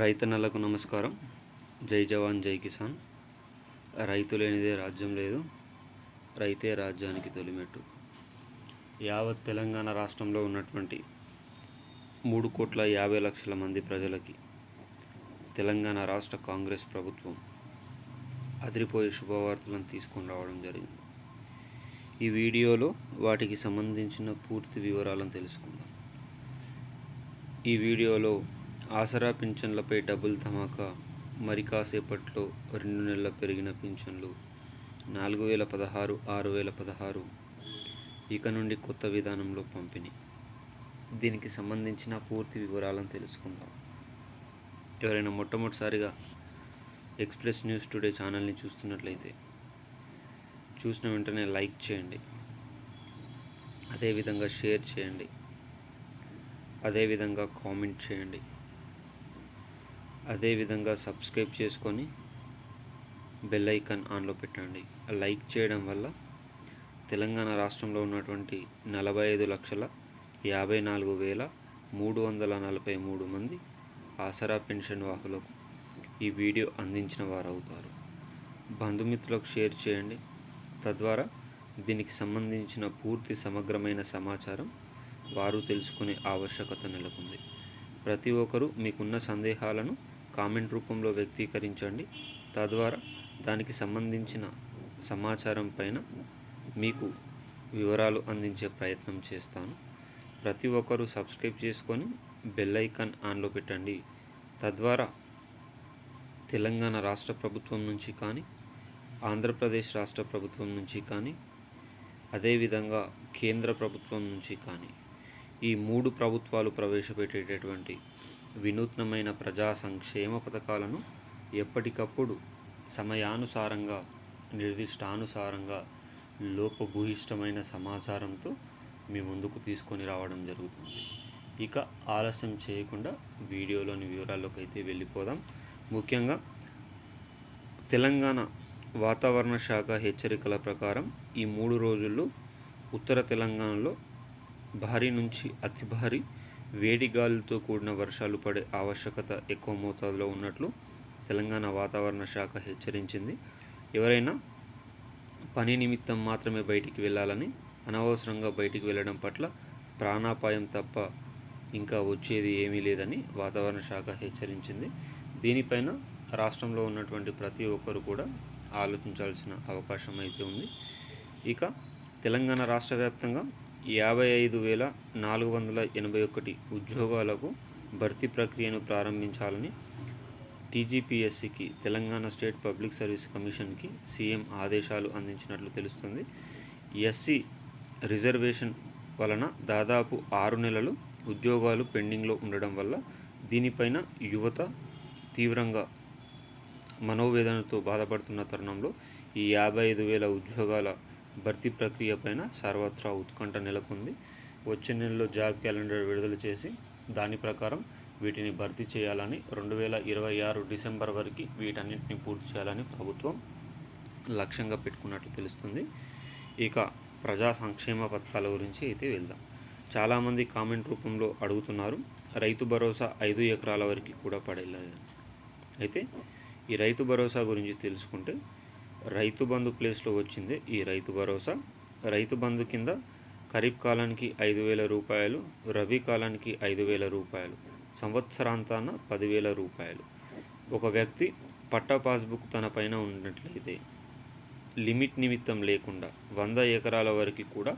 రైతన్నలకు నమస్కారం. జై జవాన్ జై కిసాన్. రైతు లేనిదే రాజ్యం లేదు, రైతే రాజ్యానికి తొలిమెట్టు. యావత్ తెలంగాణ రాష్ట్రంలో ఉన్నటువంటి 3,50,00,000 మంది ప్రజలకి తెలంగాణ రాష్ట్ర కాంగ్రెస్ ప్రభుత్వం అదిరిపోయే శుభవార్తలను తీసుకొని రావడం జరిగింది. ఈ వీడియోలో వాటికి సంబంధించిన పూర్తి వివరాలను తెలుసుకుందాం. ఈ వీడియోలో ఆసరా పింఛన్లపై డబుల్ ధమాకా, మరి కాసేపట్లో 2 నెలల పెరిగిన పింఛన్లు 4,016, 6,016 ఇక నుండి కొత్త విధానంలో పంపిణీ. దీనికి సంబంధించిన పూర్తి వివరాలను తెలుసుకుందాం. ఎవరైనా మొట్టమొదటిసారిగా ఎక్స్ప్రెస్ న్యూస్ టుడే ఛానల్ని చూస్తున్నట్లయితే చూసిన వెంటనే లైక్ చేయండి, అదేవిధంగా షేర్ చేయండి, అదేవిధంగా కామెంట్ చేయండి, అదేవిధంగా సబ్స్క్రైబ్ చేసుకొని బెల్ ఐకాన్ ఆన్లో పెట్టండి. లైక్ చేయడం వల్ల తెలంగాణ రాష్ట్రంలో ఉన్నటువంటి 45,54,343 మంది ఆసరా పెన్షన్ వాహులకు ఈ వీడియో అందించిన వారు అవుతారు. బంధుమిత్రులకు షేర్ చేయండి. తద్వారా దీనికి సంబంధించిన పూర్తి సమగ్రమైన సమాచారం వారు తెలుసుకునే ఆవశ్యకత నెలకొంది. ప్రతి ఒక్కరూ మీకున్న సందేహాలను కామెంట్ రూపంలో వ్యక్తీకరించండి. తద్వారా దానికి సంబంధించిన సమాచారం పైన మీకు వివరాలు అందించే ప్రయత్నం చేస్తాను. ప్రతి ఒక్కరూ సబ్స్క్రైబ్ చేసుకొని బెల్ ఐకాన్ ఆన్లో పెట్టండి. తద్వారా తెలంగాణ రాష్ట్ర ప్రభుత్వం నుంచి కానీ, ఆంధ్రప్రదేశ్ రాష్ట్ర ప్రభుత్వం నుంచి కానీ, అదేవిధంగా కేంద్ర ప్రభుత్వం నుంచి కానీ ఈ 3 ప్రభుత్వాలు ప్రవేశపెట్టేటటువంటి వినూత్నమైన ప్రజా సంక్షేమ పథకాలను ఎప్పటికప్పుడు సమయానుసారంగా, నిర్దిష్టానుసారంగా, లోపభూయిష్టమైన సమాచారంతో మీ ముందుకు తీసుకొని రావడం జరుగుతుంది. ఇక ఆలస్యం చేయకుండా వీడియోలోని వివరాల్లోకి అయితే వెళ్ళిపోదాం. ముఖ్యంగా తెలంగాణ వాతావరణ శాఖ హెచ్చరికల ప్రకారం ఈ 3 రోజుల్లో ఉత్తర తెలంగాణలో భారీ నుంచి అతి భారీ వేడి గాలులతో కూడిన వర్షాలు పడే ఆవశ్యకత ఎక్కువ మోతాదులో ఉన్నట్లు తెలంగాణ వాతావరణ శాఖ హెచ్చరించింది. ఎవరైనా పని నిమిత్తం మాత్రమే బయటికి వెళ్ళాలని, అనవసరంగా బయటికి వెళ్ళడం పట్ల ప్రాణాపాయం తప్ప ఇంకా వచ్చేది ఏమీ లేదని వాతావరణ శాఖ హెచ్చరించింది. దీనిపైన రాష్ట్రంలో ఉన్నటువంటి ప్రతి ఒక్కరు కూడా ఆలోచించాల్సిన అవకాశం అయితే ఉంది. ఇక తెలంగాణ రాష్ట్ర వ్యాప్తంగా 55,481 ఉద్యోగాలకు భర్తీ ప్రక్రియను ప్రారంభించాలని టీజీపీఎస్సీకి, తెలంగాణ స్టేట్ పబ్లిక్ సర్వీస్ కమిషన్కి సీఎం ఆదేశాలు అందించినట్లు తెలుస్తుంది. ఎస్సీ రిజర్వేషన్ వలన దాదాపు 6 నెలలు ఉద్యోగాలు పెండింగ్లో ఉండడం వల్ల దీనిపైన యువత తీవ్రంగా మనోవేదనతో బాధపడుతున్న తరుణంలో ఈ 55,000 ఉద్యోగాల భర్తీ ప్రక్రియ పైన సర్వత్రా ఉత్కంఠ నెలకొంది. వచ్చే నెలలో జాబ్ క్యాలెండర్ విడుదల చేసి దాని ప్రకారం వీటిని భర్తీ చేయాలని, 2026 డిసెంబర్ వరకు వీటన్నింటిని పూర్తి చేయాలని ప్రభుత్వం లక్ష్యంగా పెట్టుకున్నట్లు తెలుస్తుంది. ఇక ప్రజా సంక్షేమ పథకాల గురించి అయితే వెళ్దాం. చాలామంది కామెంట్ రూపంలో అడుగుతున్నారు, రైతు భరోసా 5 ఎకరాల వరకు కూడా పడేయాలి. అయితే ఈ రైతు భరోసా గురించి తెలుసుకుంటే, రైతు బంధు ప్లేస్లో వచ్చిందే ఈ రైతు భరోసా. రైతు బంధు కింద ఖరీఫ్ కాలానికి 5,000 రూపాయలు, రబీ కాలానికి 5,000 రూపాయలు, సంవత్సరాంతాన 10,000 రూపాయలు. ఒక వ్యక్తి పట్టా పాస్బుక్ తన పైన ఉన్నట్లయితే లిమిట్ నిమిత్తం లేకుండా 100 ఎకరాల వరకు కూడా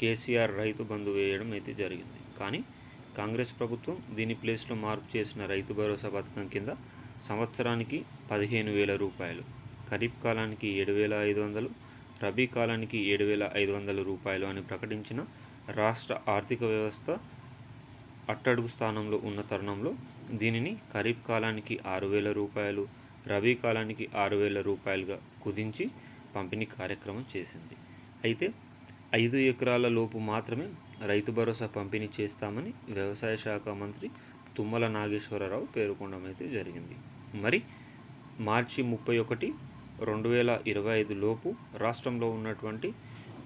కేసీఆర్ రైతు బంధు వేయడం అయితే జరిగింది. కానీ కాంగ్రెస్ ప్రభుత్వం దీని ప్లేస్లో మార్పు చేసిన రైతు భరోసా పథకం కింద సంవత్సరానికి 15,000 రూపాయలు, ఖరీఫ్ కాలానికి 7,500, రబీ కాలానికి 7,500 రూపాయలు అని ప్రకటించిన రాష్ట్ర ఆర్థిక వ్యవస్థ అట్టడుగు స్థానంలో ఉన్న తరుణంలో దీనిని ఖరీఫ్ కాలానికి 6,000 రూపాయలు, రబీ కాలానికి 6,000 రూపాయలుగా కుదించి పంపిణీ కార్యక్రమం చేసింది. అయితే 5 ఎకరాల లోపు మాత్రమే రైతు భరోసా పంపిణీ చేస్తామని వ్యవసాయ శాఖ మంత్రి తుమ్మల నాగేశ్వరరావు పేర్కొనడం అయితే జరిగింది. మరి మార్చి 31, 2025 లోపు రాష్ట్రంలో ఉన్నటువంటి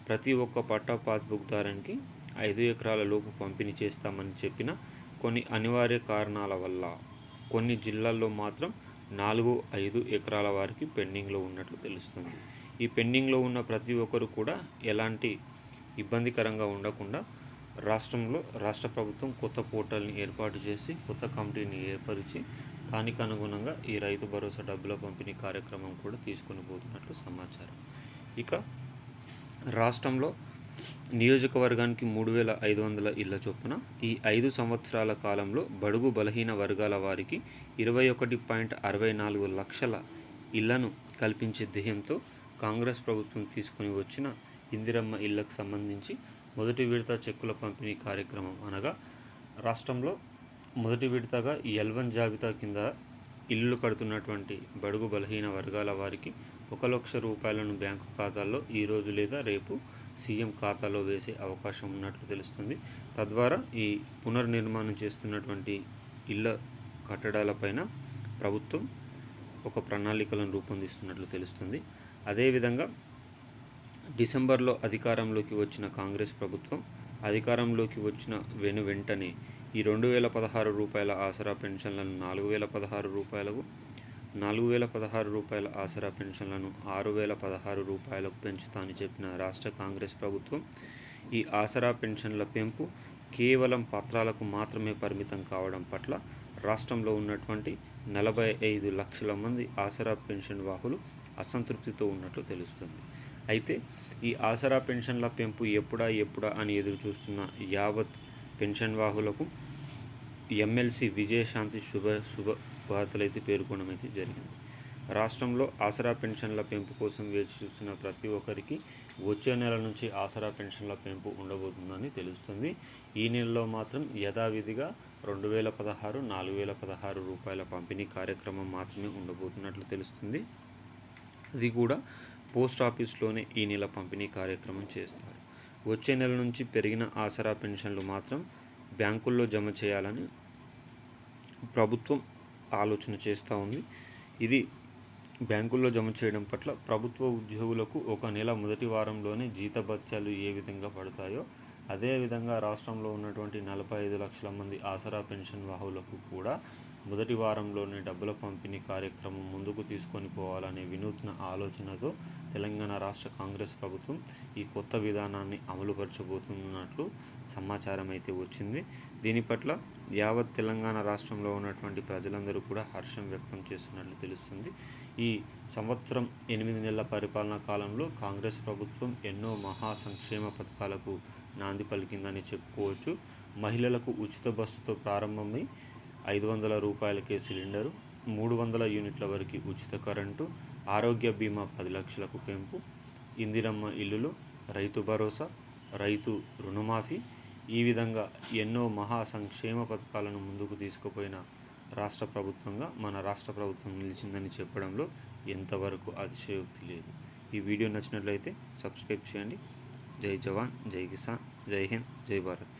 ప్రతి ఒక్క పట్టా పాస్బుక్ దారానికి 5 ఎకరాల లోపు పంపిణీ చేస్తామని చెప్పిన కొన్ని అనివార్య కారణాల వల్ల కొన్ని జిల్లాల్లో మాత్రం 4-5 ఎకరాల వారికి పెండింగ్లో ఉన్నట్లు తెలుస్తుంది. ఈ పెండింగ్లో ఉన్న ప్రతి ఒక్కరు కూడా ఎలాంటి ఇబ్బందికరంగా ఉండకుండా రాష్ట్ర ప్రభుత్వం కొత్త పోర్టల్ని ఏర్పాటు చేసి కొత్త కమిటీని ఏర్పరిచి దానికి అనుగుణంగా ఈ రైతు భరోసా డబ్బుల పంపిణీ కార్యక్రమం కూడా తీసుకొని పోతున్నట్లు సమాచారం. ఇక రాష్ట్రంలో నియోజకవర్గానికి 3,500 ఇళ్ల చొప్పున ఈ 5 సంవత్సరాల కాలంలో బడుగు బలహీన వర్గాల వారికి 21.64 లక్షల ఇళ్లను కల్పించే ధ్యేయంతో కాంగ్రెస్ ప్రభుత్వం తీసుకొని వచ్చిన ఇందిరమ్మ ఇళ్లకు సంబంధించి మొదటి విడత చెక్కుల పంపిణీ కార్యక్రమం అనగా రాష్ట్రంలో మొదటి విడతగా L1 జాబితా కింద ఇల్లు కడుతున్నటువంటి బడుగు బలహీన వర్గాల వారికి 1 లక్ష రూపాయలను బ్యాంకు ఖాతాల్లో ఈరోజు లేదా రేపు సీఎం ఖాతాలో వేసే అవకాశం ఉన్నట్లు తెలుస్తుంది. తద్వారా ఈ పునర్నిర్మాణం చేస్తున్నటువంటి ఇళ్ల కట్టడాలపైన ప్రభుత్వం ఒక ప్రణాళికలను రూపొందిస్తున్నట్లు తెలుస్తుంది. అదేవిధంగా డిసెంబర్లో అధికారంలోకి వచ్చిన కాంగ్రెస్ ప్రభుత్వం అధికారంలోకి వచ్చిన వెంటనే ఈ 2,016 రూపాయల ఆసరా పెన్షన్లను 4,016 రూపాయలకు, 4,016 రూపాయల ఆసరా పెన్షన్లను 6,016 రూపాయలకు పెంచుతా అని చెప్పిన రాష్ట్ర కాంగ్రెస్ ప్రభుత్వం ఈ ఆసరా పెన్షన్ల పెంపు కేవలం పత్రాలకు మాత్రమే పరిమితం కావడం పట్ల రాష్ట్రంలో ఉన్నటువంటి 45 లక్షల మంది ఆసరా పెన్షన్ వాహులు అసంతృప్తితో ఉన్నట్లు తెలుస్తుంది. అయితే ఈ ఆసరా పెన్షన్ల పెంపు ఎప్పుడా అని ఎదురు చూస్తున్న యావత్ పెన్షన్ వాహులకు ఎమ్మెల్సీ విజయశాంతి శుభవార్తలైతే పేర్కొనడం అయితే జరిగింది. రాష్ట్రంలో ఆసరా పెన్షన్ల పెంపు కోసం వేచి చూస్తున్న ప్రతి ఒక్కరికి వచ్చే నెల నుంచి ఆసరా పెన్షన్ల పెంపు ఉండబోతుందని తెలుస్తుంది. ఈ నెలలో మాత్రం యథావిధిగా 2,016, 4,016 రూపాయల పంపిణీ కార్యక్రమం మాత్రమే ఉండబోతున్నట్లు తెలుస్తుంది. అది కూడా పోస్ట్ ఆఫీస్లోనే ఈ నెల పంపిణీ కార్యక్రమం చేస్తారు. వచ్చే నెల నుంచి పెరిగిన ఆసరా పెన్షన్లు మాత్రం బ్యాంకుల్లో జమ చేయాలని ప్రభుత్వం ఆలోచన చేస్తూ ఉంది. ఇది బ్యాంకుల్లో జమ చేయడం పట్ల ప్రభుత్వ ఉద్యోగులకు ఒక నెల మొదటి వారంలోనే జీతభత్యాలు ఏ విధంగా పడతాయో అదేవిధంగా రాష్ట్రంలో ఉన్నటువంటి 45 లక్షల మంది ఆసరా పెన్షన్ వాహులకు కూడా మొదటి వారంలోనే డబ్బుల పంపిణీ కార్యక్రమం ముందుకు తీసుకొని పోవాలనే వినూత్న ఆలోచనతో తెలంగాణ రాష్ట్ర కాంగ్రెస్ ప్రభుత్వం ఈ కొత్త విధానాన్ని అమలుపరచబోతున్నట్లు సమాచారం అయితే వచ్చింది. దీని పట్ల యావత్ తెలంగాణ రాష్ట్రంలో ఉన్నటువంటి ప్రజలందరూ కూడా హర్షం వ్యక్తం చేస్తున్నట్లు తెలుస్తుంది. ఈ సంవత్సరం 8 నెలల పరిపాలనా కాలంలో కాంగ్రెస్ ప్రభుత్వం ఎన్నో మహా సంక్షేమ పథకాలకు నాంది పలికిందని చెప్పుకోవచ్చు. మహిళలకు ఉచిత బస్సుతో ప్రారంభమై 500 రూపాయలకే సిలిండరు, 300 యూనిట్ల వరకు ఉచిత కరెంటు, ఆరోగ్య బీమా 10 లక్షలకు పెంపు, ఇందిరమ్మ ఇల్లులు, రైతు భరోసా, రైతు రుణమాఫీ, ఈ విధంగా ఎన్నో మహా సంక్షేమ పథకాలను ముందుకు తీసుకుపోయిన రాష్ట్ర ప్రభుత్వంగా మన రాష్ట్ర ప్రభుత్వం నిలిచిందని చెప్పడంలో ఎంతవరకు అతిశయోక్తి లేదు. ఈ వీడియో నచ్చినట్లయితే సబ్స్క్రైబ్ చేయండి. జై జవాన్, జై కిసాన్, జై హింద్, జై భారత్.